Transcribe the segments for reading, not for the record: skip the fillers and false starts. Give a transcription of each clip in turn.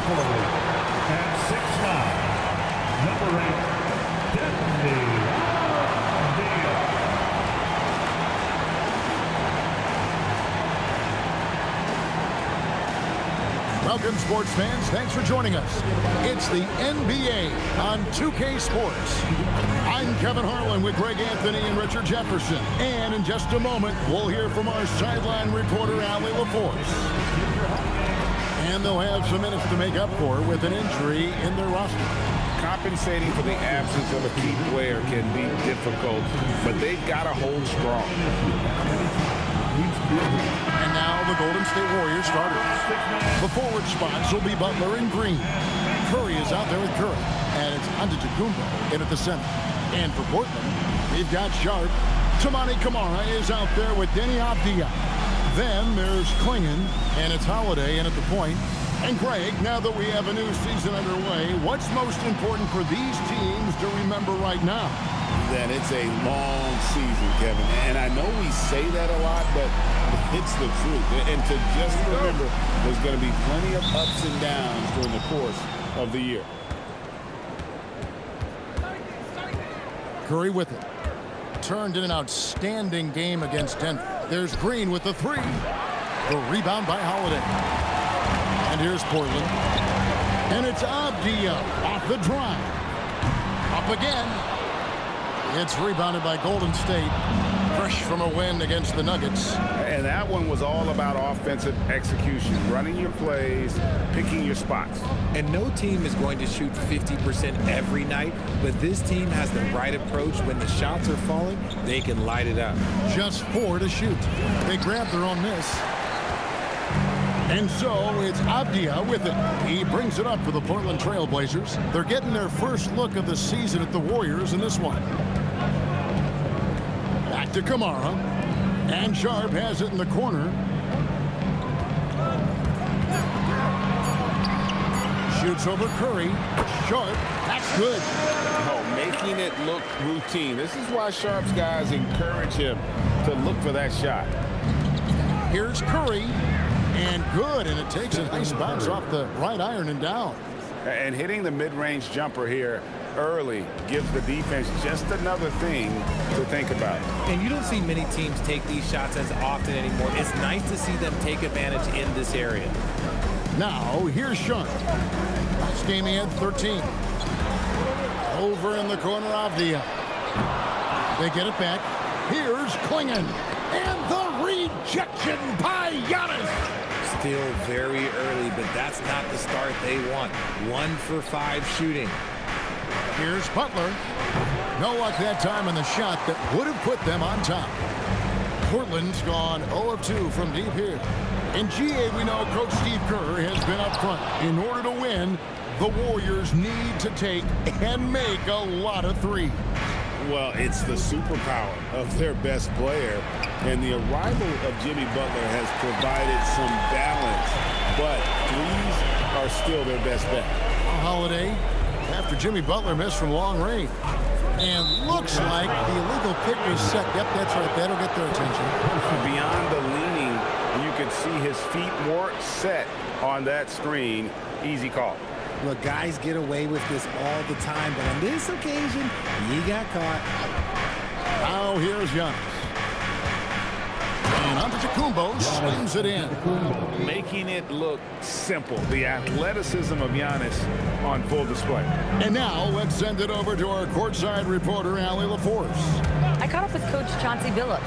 forward. At 6'9", number 8, Destiny Deal. Welcome, sports fans. Thanks for joining us. It's the NBA on 2K Sports. I'm Kevin Harlan with Greg Anthony and Richard Jefferson. And in just a moment, we'll hear from our sideline reporter, Allie LaForce. And they'll have some minutes to make up for with an injury in their roster. Compensating for the absence of a key player can be difficult, but they've got to hold strong. And now the Golden State Warriors starters. The forward spots will be Butler and Green. Curry is out there with Curry. And it's Antetokounmpo in at the center. And for Portland, we've got Sharp. Toumani Camara is out there with Deni Avdija. Then there's Klingon, and it's Holiday in at the point. And Greg, now that we have a new season underway, what's most important for these teams to remember right now? That it's a long season, Kevin. And I know we say that a lot, but it's the truth. And to just remember, there's going to be plenty of ups and downs during the course of the year. Curry with it. Turned in an outstanding game against Denver. There's Green with the three. The rebound by Holiday. And here's Portland. And it's Avdija off the drive. Up again. It's rebounded by Golden State. Fresh from a win against the Nuggets. And that one was all about offensive execution. Running your plays, picking your spots. And no team is going to shoot 50% every night, but this team has the right approach. When the shots are falling, they can light it up. Just 4 to shoot. They grab their own miss. And so it's Avdija with it. He brings it up for the Portland Trail Blazers. They're getting their first look of the season at the Warriors in this one. Back to Camara. And Sharp has it in the corner. Shoots over Curry. Sharp. That's good. Oh, making it look routine. This is why Sharp's guys encourage him to look for that shot. Here's Curry. And good, and it takes a nice bounce off the right iron and down. And hitting the mid-range jumper here early gives the defense just another thing to think about. And you don't see many teams take these shots as often anymore. It's nice to see them take advantage in this area. Now, here's Sharp. Last game he had 13. Over in the corner, Avdija. They get it back. Here's Klingon. And the rejection by Giannis. Still very early, but that's not the start they want. 1 for 5 shooting. Here's Butler. No luck that time on the shot that would have put them on top. Portland's gone 0 of 2 from deep here. In GA, we know Coach Steve Kerr has been up front. In order to win, the Warriors need to take and make a lot of threes. Well, it's the superpower of their best player, and the arrival of Jimmy Butler has provided some balance, but threes are still their best bet. Holiday, after Jimmy Butler missed from long range. And looks like the illegal pick was set. Yep, that's right. That'll get their attention. Beyond the leaning, you can see his feet more set on that screen. Easy call. Look, guys get away with this all the time, but on this occasion, he got caught. Now here's Giannis. And Antetokounmpo slings it in. Making it look simple. The athleticism of Giannis on full display. And now let's send it over to our courtside reporter, Allie LaForce. I caught up with Coach Chauncey Billups.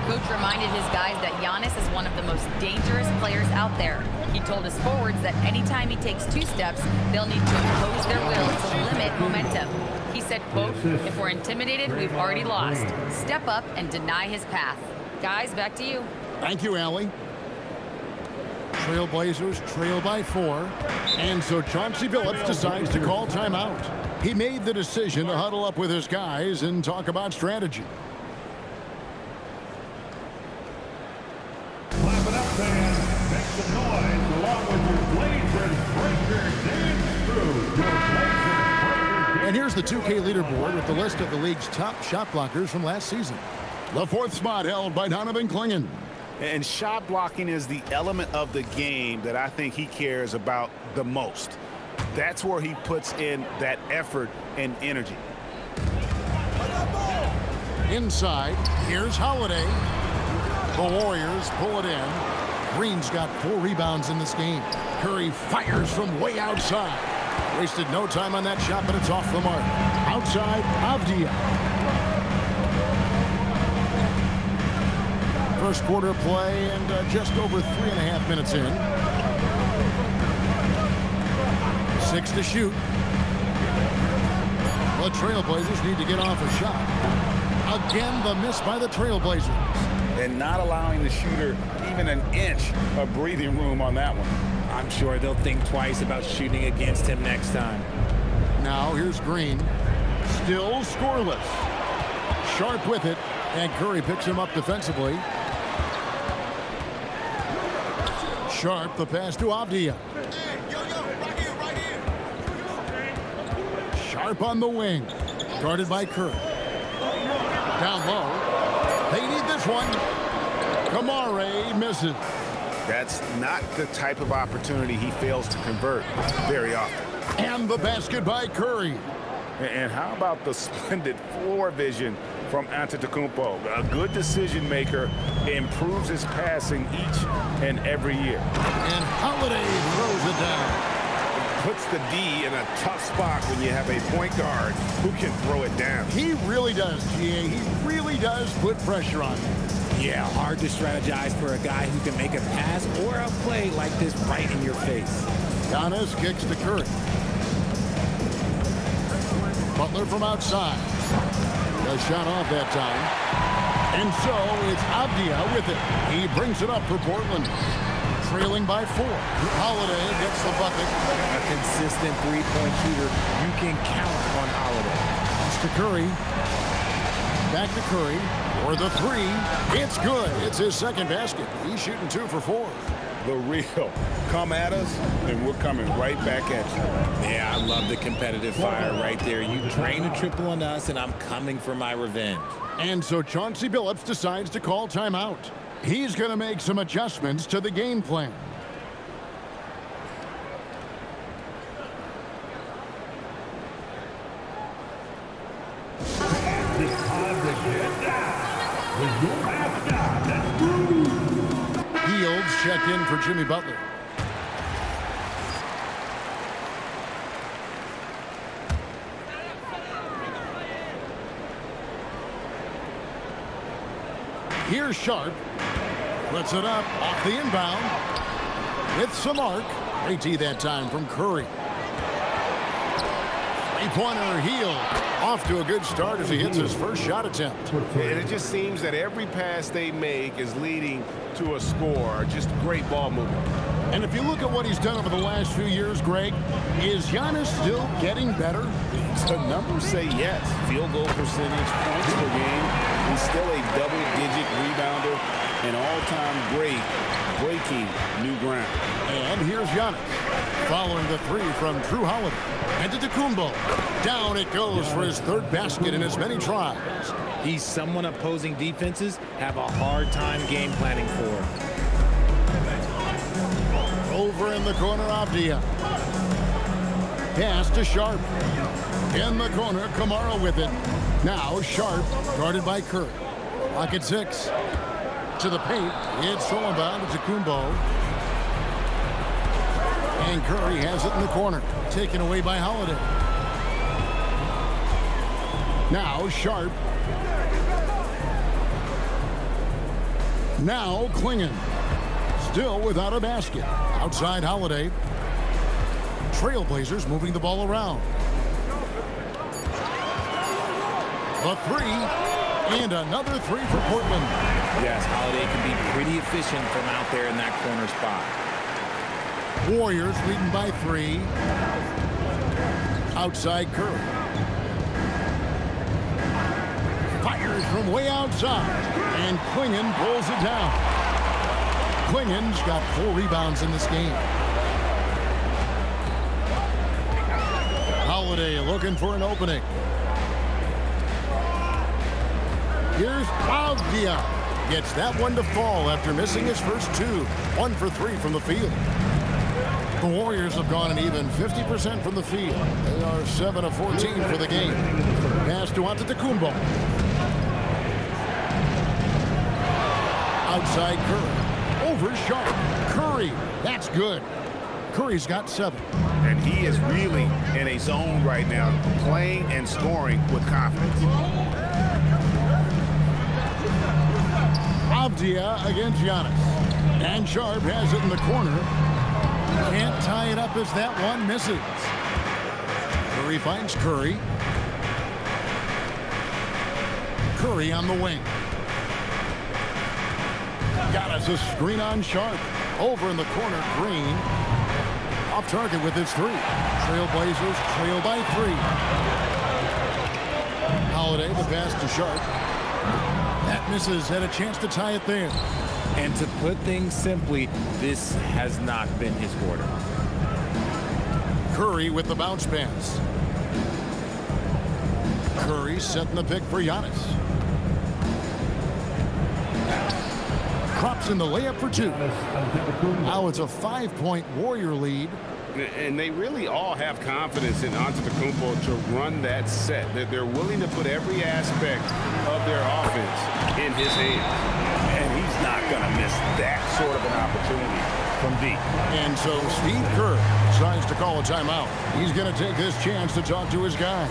Coach reminded his guys that Giannis is one of the most dangerous players out there. He told his forwards that anytime he takes 2 steps, they'll need to impose their will to limit momentum. He said, quote, "If we're intimidated, we've already lost. Step up and deny his path." Guys, back to you. Thank you, Allie. Trailblazers trail by 4. And so Chauncey Billups decides to call timeout. He made the decision to huddle up with his guys and talk about strategy. Clap it up, fans. Make some noise along with your Blazers Breaker dance crew. Your Blazers Breaker. And here's the 2K leaderboard with the list of the league's top shot blockers from last season. The 4th spot held by Donovan Klingon. And shot blocking is the element of the game that I think he cares about the most. That's where he puts in that effort and energy. Inside, here's Holiday. The Warriors pull it in. Green's got 4 rebounds in this game. Curry fires from way outside. Wasted no time on that shot, but it's off the mark. Outside, Avdia. First quarter play and just over 3.5 minutes in. 6 to shoot. The Trailblazers need to get off a shot. Again, the miss by the Trailblazers. And not allowing the shooter even an inch of breathing room on that one. I'm sure they'll think twice about shooting against him next time. Now here's Green. Still scoreless. Sharp with it, and Curry picks him up defensively. Sharp, the pass to Avdia. Sharp on the wing. Guarded by Curry. Down low. They need this one. Kamare misses. That's not the type of opportunity he fails to convert very often. And the basket by Curry. And how about the splendid floor vision from Antetokounmpo? A good decision maker, improves his passing each and every year. And Holiday throws it down. Puts the D in a tough spot when you have a point guard who can throw it down. He really does, GA. He really does put pressure on him. Yeah, hard to strategize for a guy who can make a pass or a play like this right in your face. Giannis kicks to Curry. Butler from outside. A shot off that time. And so it's Avdia with it. He brings it up for Portland. Trailing by 4. Holiday gets the bucket. A consistent three-point shooter. You can count on Holiday. It's to Curry. Back to Curry. For the 3. It's good. It's his second basket. He's shooting 2 for 4. The real. Come at us, and we're coming right back at you. Yeah, I love the competitive fire right there. You drain a triple on us, and I'm coming for my revenge. And so Chauncey Billups decides to call timeout. He's going to make some adjustments to the game plan. It's time to get down with your mascot, Drew. Fields checked in for Jimmy Butler. Here's Sharp. Puts it up off the inbound. With some arc. Great D that time from Curry. Three-pointer Hield. Off to a good start as he hits his first shot attempt. And it just seems that every pass they make is leading to a score. Just great ball movement. And if you look at what he's done over the last few years, Greg, is Giannis still getting better? The numbers say yes. Field goal percentage, points per game. He's still a double-digit rebounder, an all-time great, breaking new ground. And here's Giannis. Following the 3 from Drew Holiday. Antetokounmpo. Down it goes for his 3rd basket in as many tries. He's someone opposing defenses have a hard time game planning for. Over in the corner, Avdia. Pass to Sharp. In the corner, Kamara with it. Now Sharp, guarded by Curry. Lock at 6. To the paint. It's thrown down to Kumbo. And Curry has it in the corner. Taken away by Holiday. Now Sharp. Now Klingon. Still without a basket. Outside Holiday. Trailblazers moving the ball around. A 3. And another 3 for Portland. Yes, Holiday can be pretty efficient from out there in that corner spot. Warriors leading by 3. Outside Curry. Fires from way outside. And Klingon pulls it down. Klingon's got 4 rebounds in this game. Holiday looking for an opening. Here's Avdia. gets that one to fall after missing his first two. 1 for 3 from the field. The Warriors have gone an even 50% from the field. They are 7 of 14 for the game. Pass to Antetokounmpo. Outside Curry. Over Sharp. Curry. That's good. Curry's got 7. And he is really in a zone right now, playing and scoring with confidence. Avdia against Giannis. And Sharp has it in the corner. Can't tie it up as that one misses. Curry finds Curry. Curry on the wing. Giannis a screen on Sharp. Over in the corner, Green. Off target with his 3. Trailblazers trail by 3. Holiday the pass to Sharp. That misses. Had a chance to tie it there. And to put things simply, this has not been his quarter. Curry with the bounce pass. Curry setting the pick for Giannis. Drops in the layup for 2. Now it's a 5-point Warrior lead. And they really all have confidence in Antetokounmpo to run that set. That they're willing to put every aspect of their offense in his hands. And he's not going to miss that sort of an opportunity from deep. And so Steve Kerr decides to call a timeout. He's going to take this chance to talk to his guy.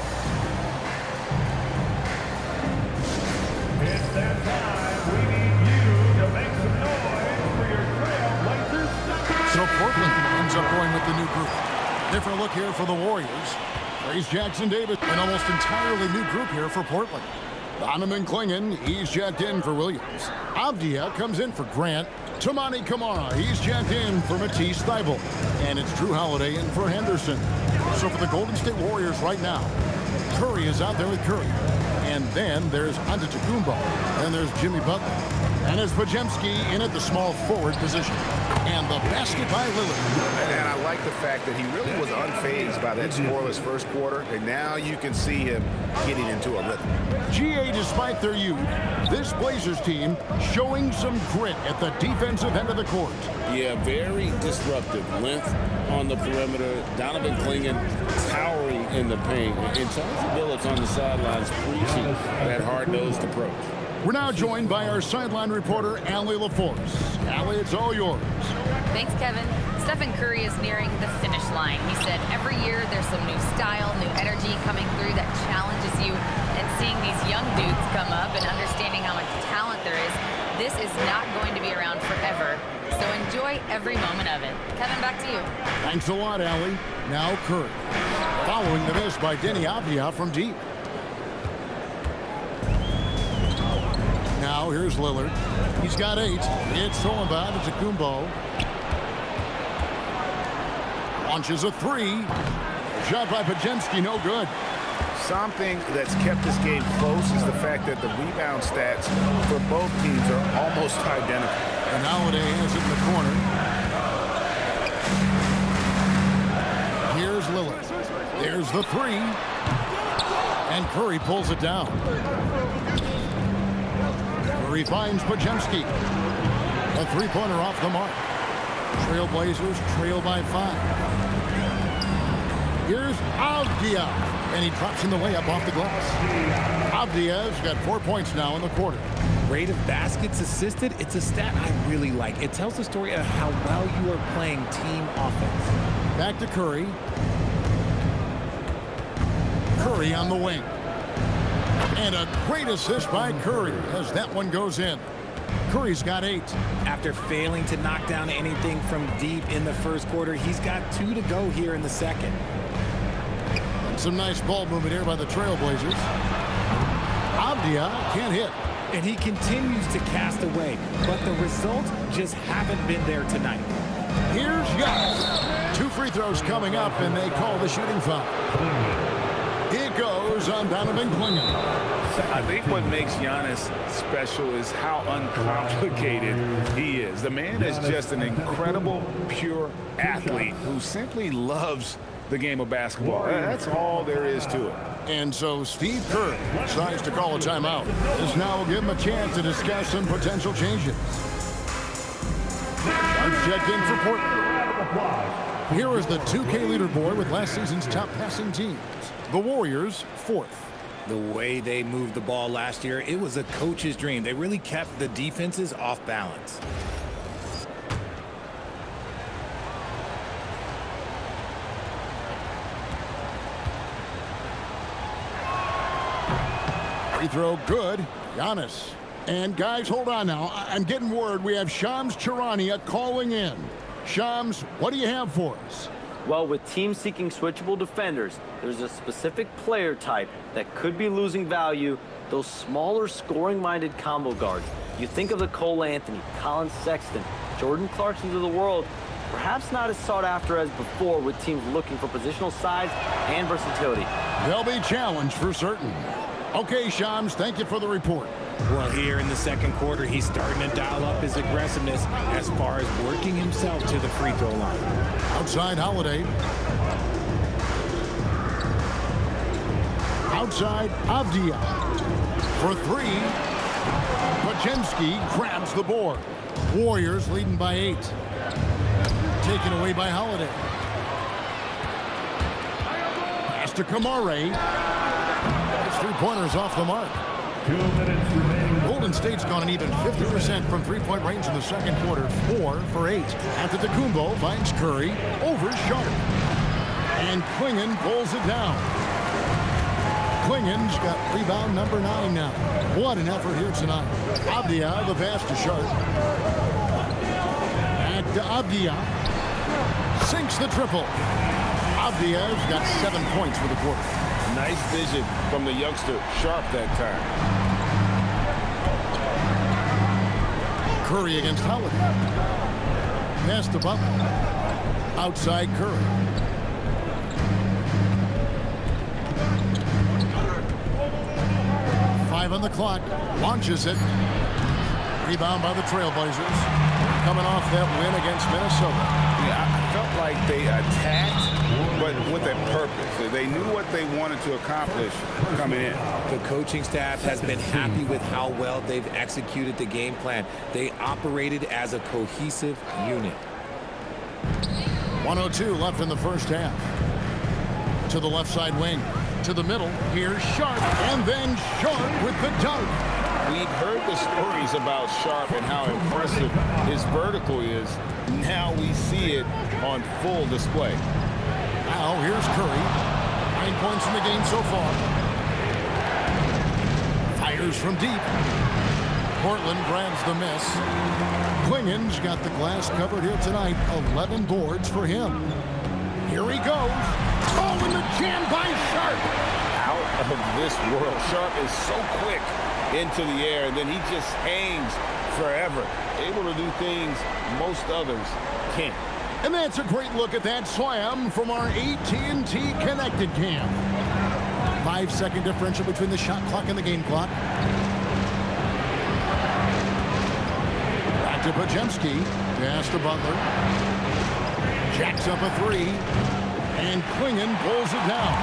It's that time. We need you to make some noise for your Trailblazers. So Portland ends up going with the new group. Different look here for the Warriors. There's Jackson Davis, an almost entirely new group here for Portland. Donovan Clingan, he's jacked in for Williams. Avdia comes in for Grant. Toumani Camara, he's jacked in for Matisse Thybulle. And it's Drew Holiday in for Henderson. So for the Golden State Warriors right now, Curry is out there with Curry. And then there's Antetokounmpo. Then there's Jimmy Butler. And there's Podziemski in at the small forward position. And the basket by Lillard. And I like the fact that he really was unfazed by that scoreless first quarter. And now you can see him getting into a rhythm. GA, despite their youth, this Blazers team showing some grit at the defensive end of the court. Yeah, very disruptive. Length on the perimeter. Donovan Clingan towering in the paint. And Chauncey Billups on the sidelines preaching that hard-nosed approach. We're now joined by our sideline reporter, Allie LaForce. Allie, it's all yours. Thanks, Kevin. Stephen Curry is nearing the finish line. He said every year there's some new style, new energy coming through that challenges you. And seeing these young dudes come up and understanding how much talent there is, this is not going to be around forever. So enjoy every moment of it. Kevin, back to you. Thanks a lot, Allie. Now Curry. Following the miss by Deni Avdia from deep. Now here's Lillard. He's got 8. It's stolen by Antetokounmpo. Launches a 3. Shot by Podziemski, no good. Something that's kept this game close is the fact that the rebound stats for both teams are almost identical. And Holiday has it in the corner. Here's Lillard. There's the 3. And Curry pulls it down. Curry finds Podziemski. A 3-pointer off the mark. Trailblazers trail by 5. Here's Avdia. And he drops in the layup off the glass. Avdia's got 4 points now in the quarter. Rate of baskets assisted, it's a stat I really like. It tells the story of how well you are playing team offense. Back to Curry. Curry on the wing. And a great assist by Curry as that one goes in. Curry's got 8. After failing to knock down anything from deep in the first quarter, he's got 2 to go here in the second. Some nice ball movement here by the Trailblazers. Avdia can't hit. And he continues to cast away, but the results just haven't been there tonight. Here's Giannis. 2 free throws coming up, and they call the shooting foul. It goes on Donovan Clingan. I think what makes Giannis special is how uncomplicated he is. The man is just an incredible, pure athlete who simply loves the game of basketball. That's all there is to it. And so Steve Kerr decides to call a timeout. This now will give him a chance to discuss some potential changes. I've checked in for Portland. Here is the 2K leaderboard with last season's top passing teams. The Warriors, 4th. The way they moved the ball last year, it was a coach's dream. They really kept the defenses off balance. Free throw good. Giannis. And guys, hold on now. I'm getting word we have Shams Charania calling in. Shams, what do you have for us? Well, with teams seeking switchable defenders, there's a specific player type that could be losing value, those smaller scoring-minded combo guards. You think of the Cole Anthony, Colin Sexton, Jordan Clarksons of the world, perhaps not as sought after as before with teams looking for positional size and versatility. They'll be challenged for certain. Okay, Shams, thank you for the report. Well, here in the second quarter, he's starting to dial up his aggressiveness as far as working himself to the free throw line. Outside Holiday. Outside Avdia. For 3. Pachinski grabs the board. Warriors leading by 8. Taken away by Holiday. Pass to Kamare. His 3-pointers off the mark. 2 minutes remaining. Golden State's gone an even 50% from three-point range in the second quarter, 4 for 8. Antetokounmpo finds Curry over Sharp. And Klingon pulls it down. Klingon's got rebound number 9 now. What an effort here tonight. Avdia, the pass to Sharp. Back to Avdia. Sinks the triple. Avdia's got 7 points for the quarter. Nice vision from the youngster, Sharp, that time. Curry against Holiday. Pass to Butler. Outside Curry. Five on the clock. Launches it. Rebound by the Trailblazers. Coming off that win against Minnesota. Yeah, I felt like they attacked, but with a purpose. They knew what they wanted to accomplish coming in. The coaching staff has been happy with how well they've executed the game plan. They operated as a cohesive unit. 1:02 left in the first half. To the left side wing. To the middle. Here's Sharp. And then Sharp with the dunk. We've heard the stories about Sharp and how impressive his vertical is. Now we see it on full display. Now here's Curry. 9 points in the game so far. Fires from deep. Portland grabs the miss. Klingon's got the glass covered here tonight. 11 boards for him. Here he goes. Oh, and the jam by Sharp. Out of this world. Sharp is so quick into the air, and then he just hangs forever. Able to do things most others can't. And that's a great look at that slam from our AT&T Connected Cam. 5-second differential between the shot clock and the game clock. Back to Pajemski. Pass to Butler. Jacks up a 3. And Klingon pulls it down.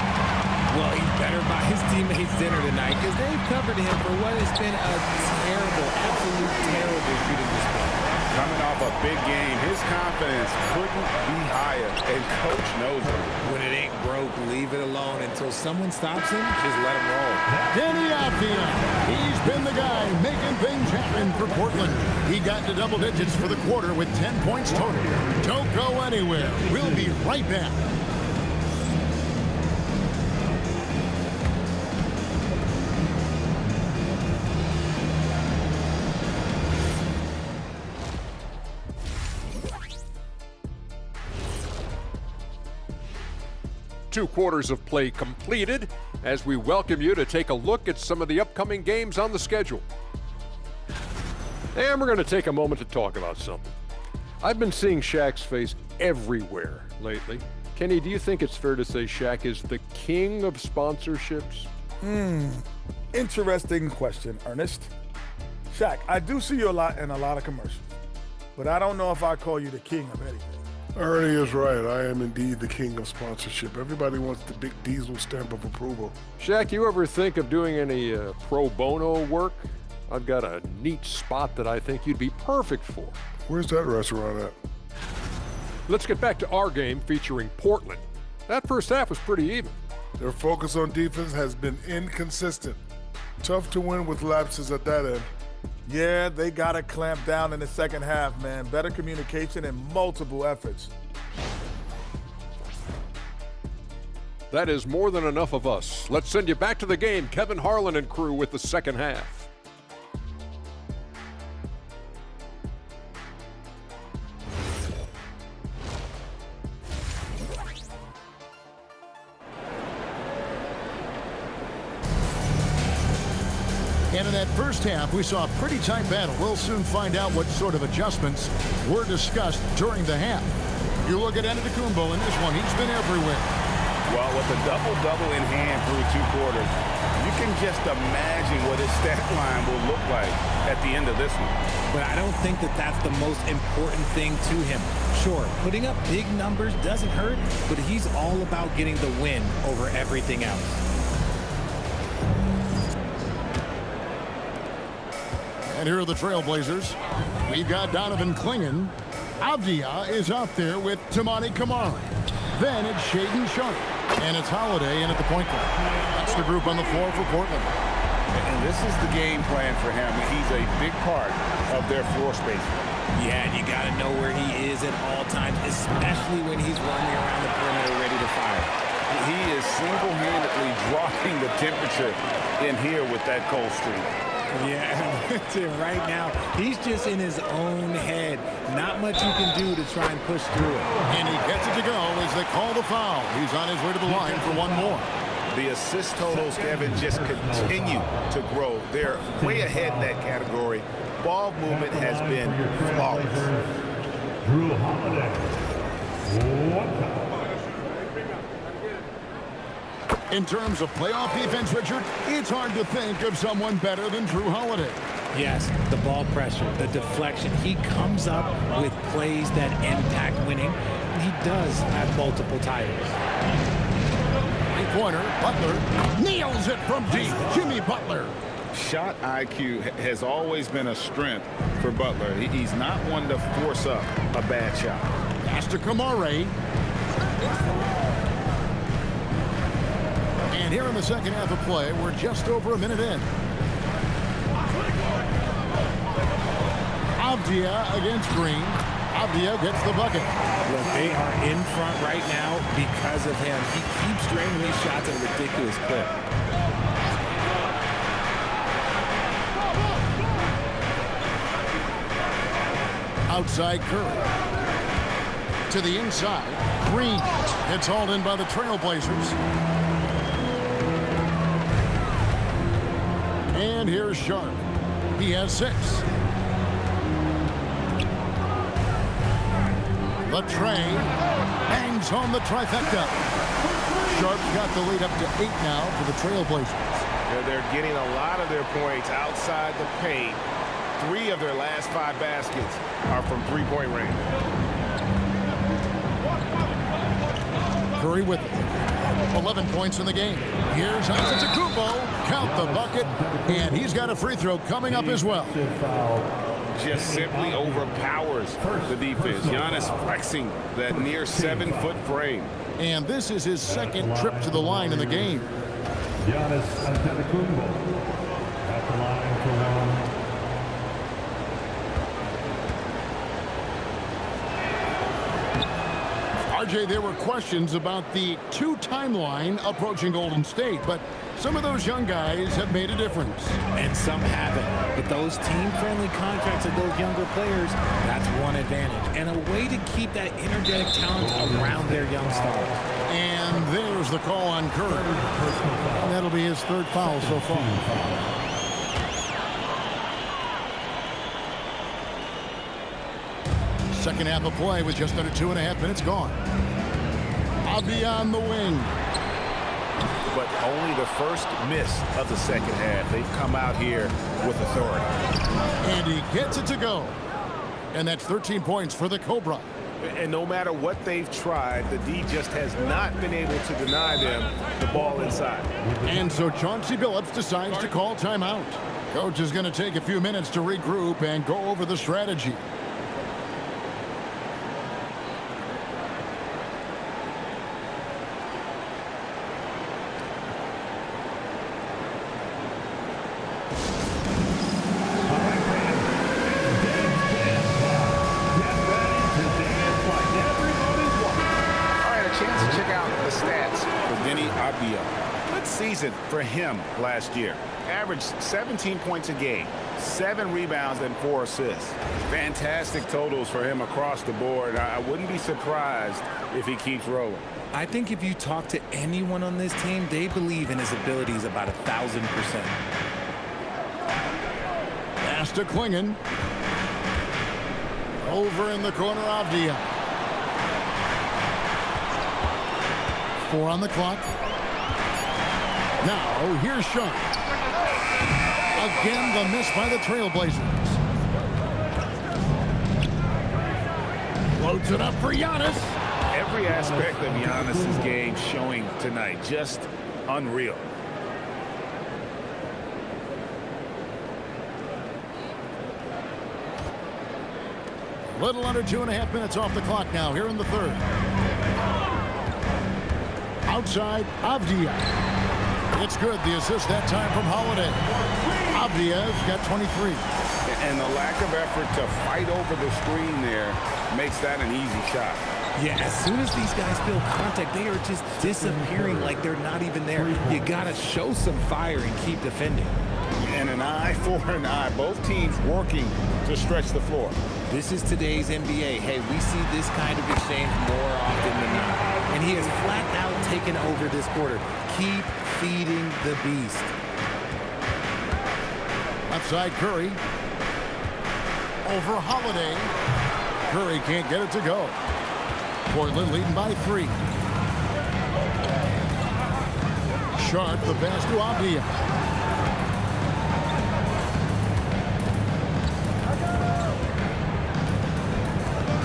Well, he better buy his teammates dinner tonight because they've covered him for what has been a terrible, absolute terrible shooting display. Coming off a big game, his confidence couldn't be higher, and Coach knows it. When it ain't broke, leave it alone until someone stops him. Just let him roll. Danny Avdia. He's been the guy making things happen for Portland. He got to double digits for the quarter with 10 points total. Don't go anywhere. We'll be right back. Two quarters of play completed as we welcome you to take a look at some of the upcoming games on the schedule. And we're going to take a moment to talk about something. I've been seeing Shaq's face everywhere lately. Kenny, do you think it's fair to say Shaq is the king of sponsorships? Interesting question, Ernest. Shaq, I do see you a lot in a lot of commercials, but I don't know if I call you the king of anything. Ernie is right. I am indeed the king of sponsorship. Everybody wants the big Diesel stamp of approval. Shaq, you ever think of doing any pro bono work? I've got a neat spot that I think you'd be perfect for. Where's that restaurant at? Let's get back to our game featuring Portland. That first half was pretty even. Their focus on defense has been inconsistent. Tough to win with lapses at that end. Yeah, they got to clamp down in the second half, man. Better communication and multiple efforts. That is more than enough of us. Let's send you back to the game. Kevin Harlan and crew with the second half. And in that first half, we saw a pretty tight battle. We'll soon find out what sort of adjustments were discussed during the half. You look at Antetokounmpo in this one. He's been everywhere. Well, with a double-double in hand through 2 quarters, you can just imagine what his stat line will look like at the end of this one. But I don't think that that's the most important thing to him. Sure, putting up big numbers doesn't hurt, but he's all about getting the win over everything else. And here are the Trailblazers. We've got Donovan Clingan. Avdia is out there with Tamani Kamara. Then it's Shaedon Sharpe. And it's Holiday in at the point guard. That's the group on the floor for Portland. And this is the game plan for him. He's a big part of their floor space. Yeah, and you got to know where he is at all times, especially when he's roaming around the perimeter ready to fire. He is single-handedly dropping the temperature in here with that cold streak. Yeah, right now, he's just in his own head. Not much you can do to try and push through it. And he gets it to go as they call the foul. He's on his way to the line for one more. The assist totals, Kevin, just continue to grow. They're way ahead in that category. Ball movement has been flawless. Drew Holiday. One foul. In terms of playoff defense, Richard, it's hard to think of someone better than Drew Holiday. Yes, the ball pressure, the deflection. He comes up with plays that impact winning. He does have multiple titles. Three-pointer, Butler nails it from deep. Jimmy Butler. Shot IQ has always been a strength for Butler. He's not one to force up a bad shot. Pass to Kamara. And here in the second half of play, we're just over a minute in. Avdia against Green. Avdia gets the bucket. Look, they are in front right now because of him. He keeps draining these shots at a ridiculous clip. Outside Curry. To the inside. Green. It's hauled in by the Trailblazers. And here's Sharpe. He has 6. The tray hangs on the trifecta. Sharpe's got the lead up to 8 now for the Trailblazers. They're getting a lot of their points outside the paint. 3 of their last 5 baskets are from three-point range. Curry with it. 11 points in the game. Here's Antetokounmpo. Count the bucket. And he's got a free throw coming up as well. Just simply overpowers the defense. Giannis flexing that near 7-foot frame. And this is his second trip to the line in the game. Giannis Antetokounmpo at the line for one. RJ, there were questions about the 2 timeline approaching Golden State, but some of those young guys have made a difference. And some haven't. But those team-friendly contracts of those younger players, that's one advantage. And a way to keep that energetic talent around their young stars. And there's the call on Curry. And that'll be his 3rd foul so far. Second half of play with just under 2.5 minutes gone. Avdia on the wing. But only the first miss of the second half. They've come out here with authority. And he gets it to go. And that's 13 points for the Cobra. And no matter what they've tried, the D just has not been able to deny them the ball inside. And so Chauncey Billups decides to call timeout. Coach is going to take a few minutes to regroup and go over the strategy. Season for him last year. Averaged 17 points a game, 7 rebounds and 4 assists. Fantastic totals for him across the board. I wouldn't be surprised if he keeps rolling. I think if you talk to anyone on this team, they believe in his abilities about 1,000%. Pass to Klingon. Over in the corner, Avdia. 4 on the clock. Now, here's Sean. Again, the miss by the Trailblazers. Floats it up for Giannis. Every aspect of Giannis's game showing tonight. Just unreal. Little under 2.5 minutes off the clock now here in the third. Outside, Avdia. It's good. The assist that time from Holiday. Avdia's got 23. And the lack of effort to fight over the screen there makes that an easy shot. Yeah, as soon as these guys feel contact, they are just disappearing like they're not even there. You got to show some fire and keep defending. And an eye for an eye. Both teams working to stretch the floor. This is today's NBA. Hey, we see this kind of exchange more often than not. And he has flat out taken over this quarter. Keep feeding the beast. Outside Curry. Over Holiday. Curry can't get it to go. Portland leading by 3. Sharp, the pass to Avdia.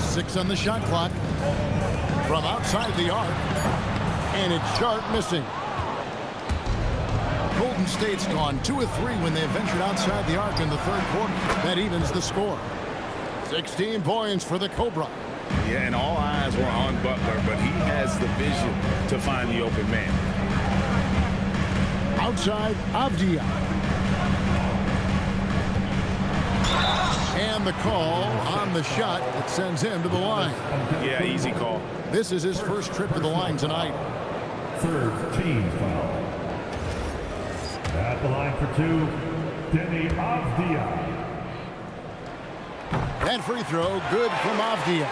Six on the shot clock. From outside the arc. And it's Sharp missing. Golden State's gone 2 of 3 when they ventured outside the arc in the third quarter. That evens the score. 16 points for the Cobra. Yeah, and all eyes were on Butler, but he has the vision to find the open man. Outside, Avdia. And the call on the shot that sends him to the line. Yeah, easy call. This is his first trip to the line tonight. Third team foul. At the line for 2, Deni Avdia. That free throw, good from Avdia.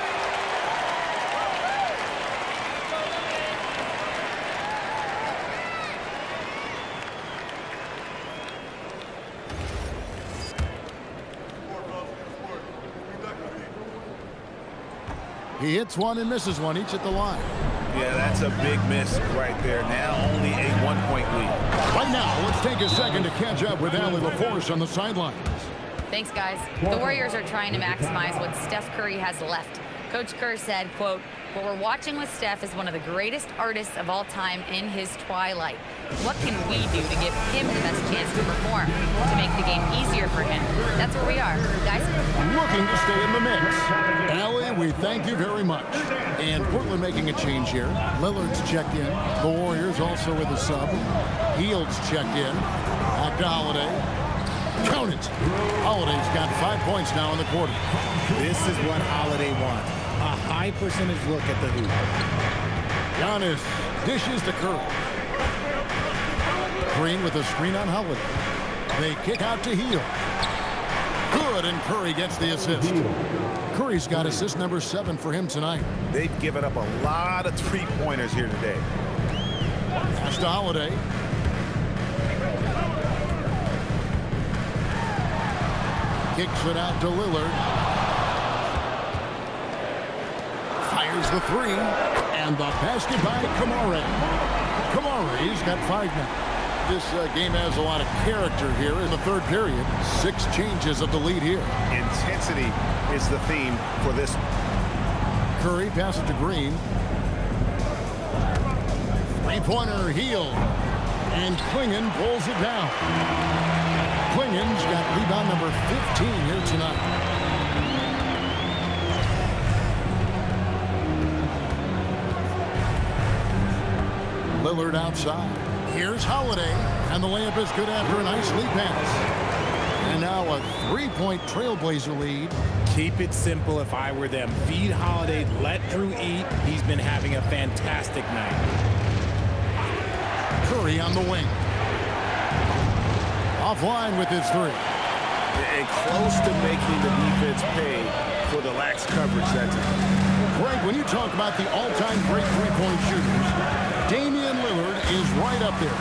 He hits one and misses one, each at the line. Yeah, that's a big miss right there. Now only a 1-point lead. Right now, let's take a second to catch up with Allie LaForce on the sidelines. Thanks, guys. The Warriors are trying to maximize what Steph Curry has left. Coach Kerr said, quote, "What we're watching with Steph is one of the greatest artists of all time in his twilight. What can we do to give him the best chance to perform, to make the game easier for him?" That's where we are, guys. Looking to stay in the mix. Allie, we thank you very much. And Portland making a change here. Lillard's checked in. The Warriors also with a sub. Hield's checked in. Back to Holiday. Count it. Holiday's got 5 points now in the quarter. This is what Holiday wants. A high percentage look at the hoop. Giannis dishes to Curry. Green with a screen on Holiday. They kick out to Hield. Good, and Curry gets the assist. Curry's got assist number 7 for him tonight. They've given up a lot of three-pointers here today. Pass to Holiday. Kicks it out to Lillard. Fires the 3. And the basket by Kamari. Kamari's got 5 now. This game has a lot of character here in the third period. 6 changes of the lead here. Intensity is the theme for this. Curry passes to Green. Three-pointer heel. And Clingan pulls it down. Clingan's got rebound number 15 here tonight. Lillard outside. Here's Holiday, and the layup is good after a nice lead pass. And now a three-point Trailblazer lead. Keep it simple if I were them. Feed Holiday, let Drew eat. He's been having a fantastic night. Curry on the wing. Offline with his three. And close to making the defense pay for the lax coverage that time. Greg, when you talk about the all-time great three-point shooters, Damian Lillard is right up there.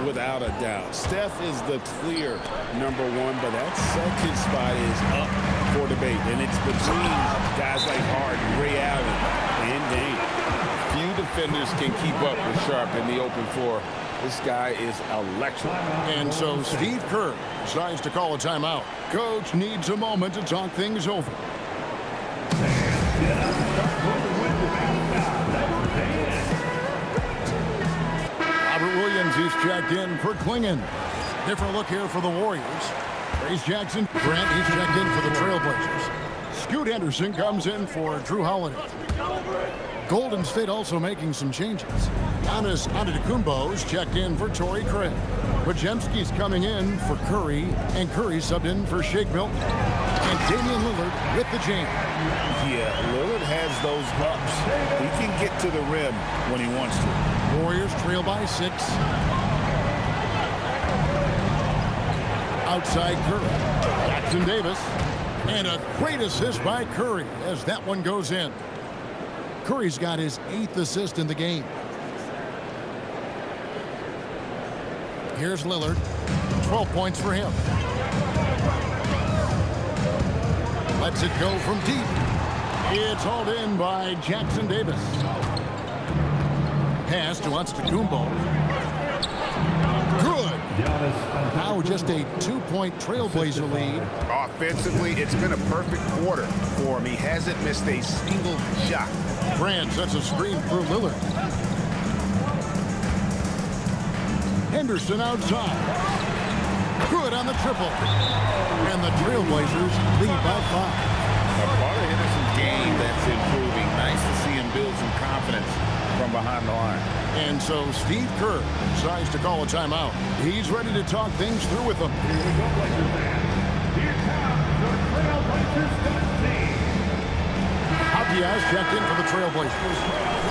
Without a doubt. Steph is the clear number one, but that second spot is up for debate. And it's between guys like Harden, Ray Allen, and Dame. Few defenders can keep up with Sharp in the open floor. This guy is electric. And so Steve Kerr decides to call a timeout. Coach needs a moment to talk things over. Robert Williams is checked in for Clingan. Different look here for the Warriors. Trace Jackson Grant, he's checked in for the Trailblazers. Scoot Henderson comes in for Drew Holiday. Golden State also making some changes. Giannis Antetokounmpo's checked in for Torrey Craig. Podziemski's coming in for Curry, and Curry subbed in for Shake Milton. And Damian Lillard with the jam. Yeah, Lillard has those ups. He can get to the rim when he wants to. Warriors trail by 6. Outside Curry. Jackson Davis. And a great assist by Curry as that one goes in. Curry's got his 8th assist in the game. Here's Lillard. 12 points for him. Lets it go from deep. It's hauled in by Jackson Davis. Pass to Antetokounmpo. Good. Now just a 2-point Trailblazer lead. Offensively, it's been a perfect quarter for him. He hasn't missed a single shot. Grant sets a screen for Lillard. Henderson outside. Good on the triple. And the Trailblazers lead by 5. A part of Henderson's game that's improving. Nice to see him build some confidence from behind the line. And so Steve Kerr decides to call a timeout. He's ready to talk things through with them. Here we go, Blazers fans. Here comes the Trailblazers team. Diaz checked in for the Trailblazers.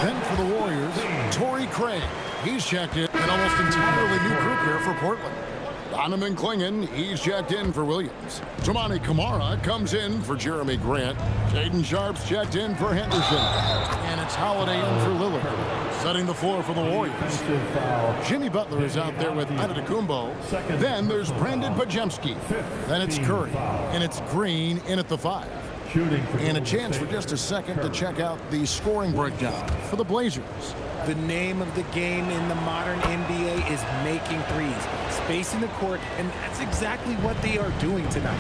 Then for the Warriors, Torrey Craig. He's checked in. An almost entirely new group here for Portland. Donovan Clingan, he's checked in for Williams. Toumani Camara comes in for Jeremy Grant. Shaedon Sharp's checked in for Henderson. And it's Holiday in for Lillard. Setting the floor for the Warriors. Jimmy Butler is out there with Antetokounmpo. Then there's Brandon Podziemski. Then it's Curry. And it's Green in at the 5. And a chance for just a second to check out the scoring breakdown for the Blazers. The name of the game in the modern NBA is making threes, spacing the court, and that's exactly what they are doing tonight.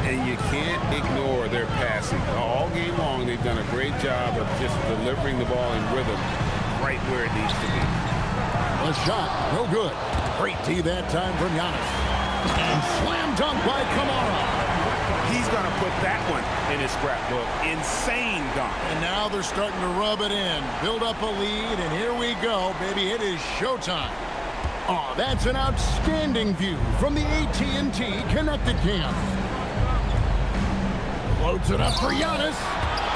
And you can't ignore their passing. All game long, they've done a great job of just delivering the ball in rhythm right where it needs to be. A shot, no good. Great D that time from Giannis. And slam dunk by Camara. He's going to put that one in his scrapbook. Insane dunk. And now they're starting to rub it in. Build up a lead, and here we go, baby. It is showtime. Oh, that's an outstanding view from the AT&T Connected Cam. Floats it up for Giannis.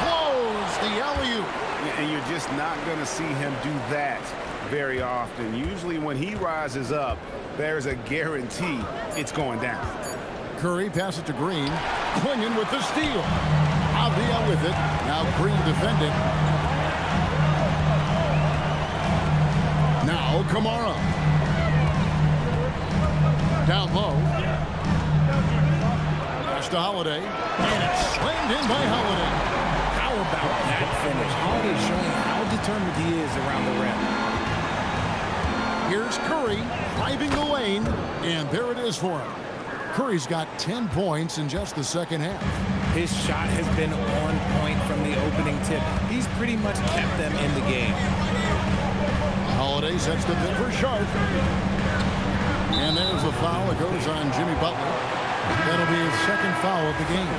Blows the alley-oop. And you're just not going to see him do that very often. Usually when he rises up, there's a guarantee it's going down. Curry passes it to Green. Clingan with the steal. Avdia with it. Now Green defending. Now Camara. Down low. Pass to Holiday. And it's slammed in by Holiday. How about that finish? Holiday showing how determined he is around the rim. Here's Curry driving the lane. And there it is for him. Curry's got 10 points in just the second half. His shot has been on point from the opening tip. He's pretty much kept them in the game. Holiday sets the pin for Sharp. And there's a foul that goes on Jimmy Butler. That'll be his second foul of the game.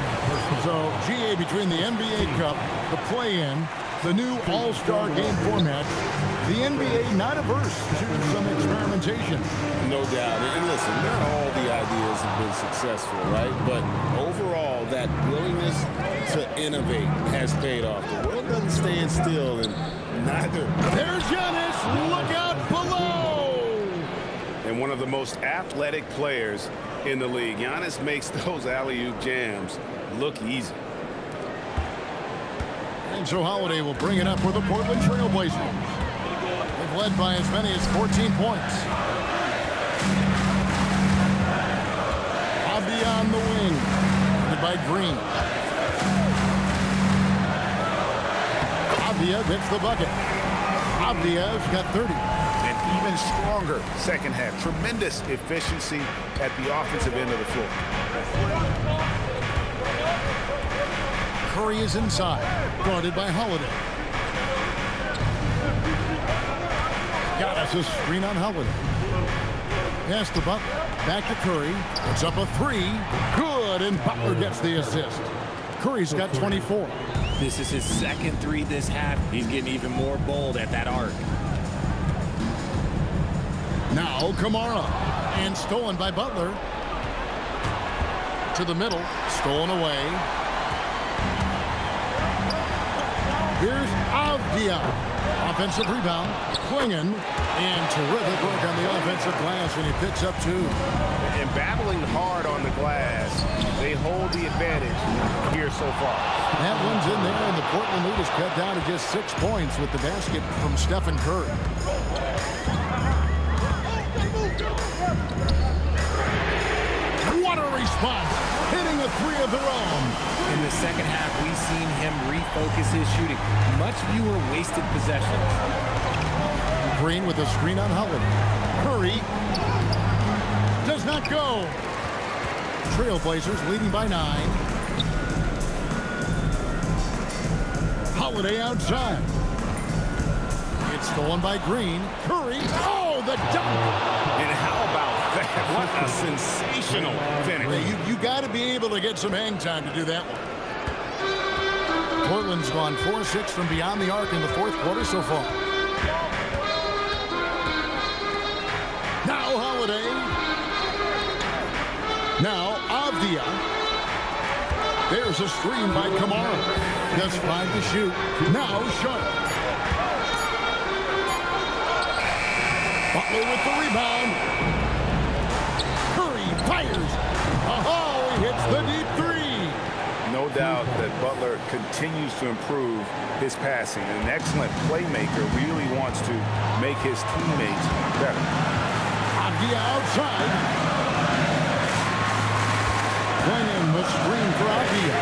So, GA, between the NBA Cup, the play-in, the new All-Star game format, the NBA not averse to some experimentation. No doubt. And listen, not all the ideas have been successful, right? But overall, that willingness to innovate has paid off. The world doesn't stand still, and neither. There's Giannis. Look out below. And one of the most athletic players in the league. Giannis makes those alley-oop jams look easy. And so Holiday will bring it up for the Portland Trail Blazers. They've led by as many as 14 points. Avdia on the wing, led by Green. Avdia gets the bucket. Avdia's got 30. An even stronger second half. Tremendous efficiency at the offensive end of the floor. Curry is inside, guarded by Holiday. Got us a screen on Holiday. Pass to Butler, back to Curry. Puts up a three. Good, and Butler gets the assist. Curry's got 24. This is his second three this half. He's getting even more bold at that arc. Now Kamara, and stolen by Butler. To the middle, stolen away. Here's Avdia. Offensive rebound. Klingon. And terrific work on the offensive glass, and he picks up two. And battling hard on the glass, they hold the advantage here so far. That one's in there, and the Portland lead is cut down to just 6 points with the basket from Stephen Curry. What a response! Hitting a three of their own. In the second half, we've seen him refocus his shooting. Much fewer wasted possessions. Green with a screen on Holiday. Curry does not go. Trailblazers leading by 9. Holiday outside. It's stolen by Green. Curry. Oh, the dunk! And how about that? What a sensational finish. You got to be able to get some hang time to do that one. Portland's gone 4-6 from beyond the arc in the fourth quarter so far. Now Holiday. Now Avdia. There's a screen by Kamara. Just 5 to shoot. Now Sharp. Butler with the rebound. Curry fires. Oh, he hits the deep three. No doubt that Butler continues to improve his passing. An excellent playmaker, really wants to make his teammates better. Avdia outside. Bringing the screen for Avdia.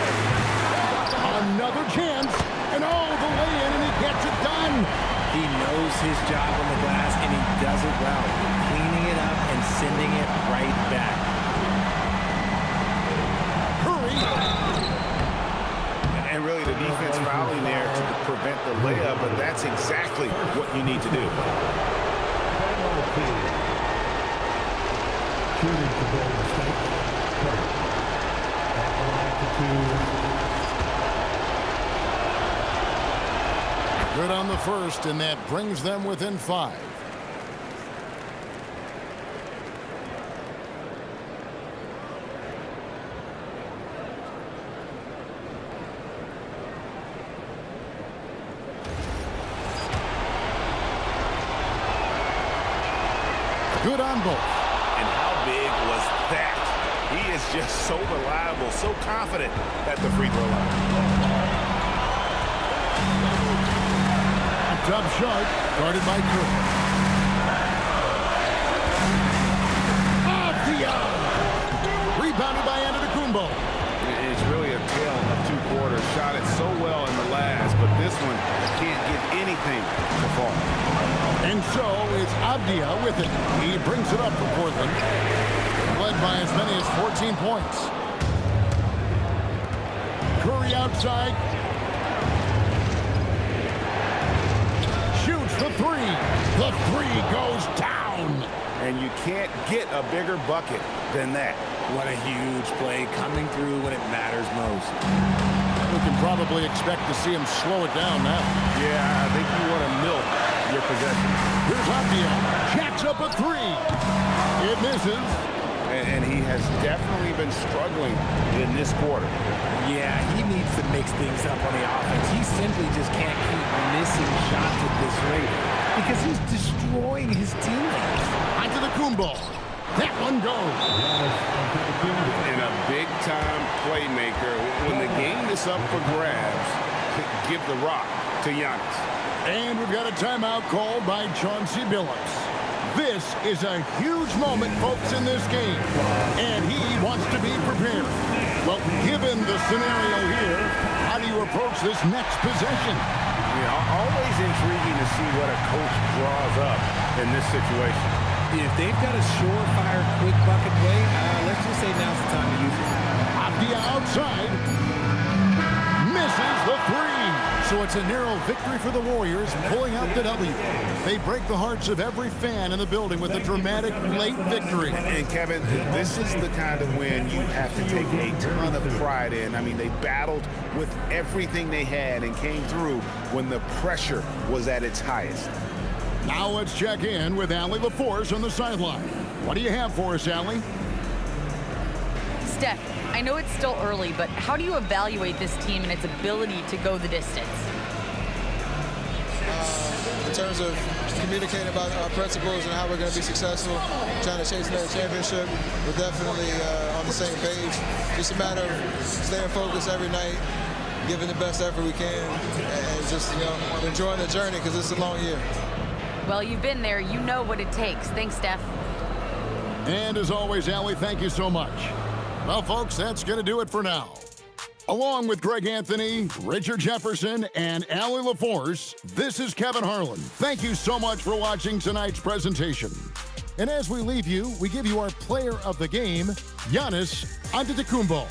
Another chance. And oh, the lay-in, and he gets it done. He knows his job on the glass, and he does it well, cleaning it up and sending it right back. Curry. And really the defense fouling there to prevent the layup, but that's exactly what you need to do. Shooting for Golden State. Good on the first, and that brings them within 5. Good on both. And how big was that? He is just so reliable, so confident at the free throw line. Top shot, guarded by Curry. Avdia! Rebounded by Antetokounmpo. It's really a tale of 2 quarters. Shot it so well in the last, but this one can't get anything to fall. And so it's Avdia with it. He brings it up for Portland. Led by as many as 14 points. Curry outside. Shoots the three. The three goes down. And you can't get a bigger bucket than that. What a huge play coming through when it matters most. We can probably expect to see him slow it down now. Yeah, I think you want to milk your possession. Here's Abdia. Jacks up a three. It misses. And he has definitely been struggling in this quarter. Yeah, he needs to mix things up on the offense. He simply just can't keep missing shots at this rate because he's destroying his teammates. Antetokounmpo. That one goes. And a big-time playmaker. When the game is up for grabs, give the rock to Giannis. And we've got a timeout called by Chauncey Billups. This is a huge moment, folks, in this game. And he wants to be prepared. Well, given the scenario here, how do you approach this next possession? Yeah, always intriguing to see what a coach draws up in this situation. If they've got a surefire, quick bucket play, let's just say now's the time to use it. Abdia outside. Misses the three. So it's a narrow victory for the Warriors, pulling out the W. They break the hearts of every fan in the building with a dramatic late victory. And Kevin, this is the kind of win you have to take a ton of pride in. I mean, they battled with everything they had and came through when the pressure was at its highest. Now let's check in with Allie LaForce on the sideline. What do you have for us, Allie? Steph, I know it's still early, but how do you evaluate this team and its ability to go the distance? In terms of communicating about our principles and how we're going to be successful, trying to chase another championship, we're definitely on the same page. Just a matter of staying focused every night, giving the best effort we can, and just enjoying the journey because it's a long year. Well, you've been there. You know what it takes. Thanks, Steph. And as always, Allie, thank you so much. Well, folks, that's going to do it for now. Along with Greg Anthony, Richard Jefferson, and Allie LaForce, this is Kevin Harlan. Thank you so much for watching tonight's presentation. And as we leave you, we give you our player of the game, Giannis Antetokounmpo.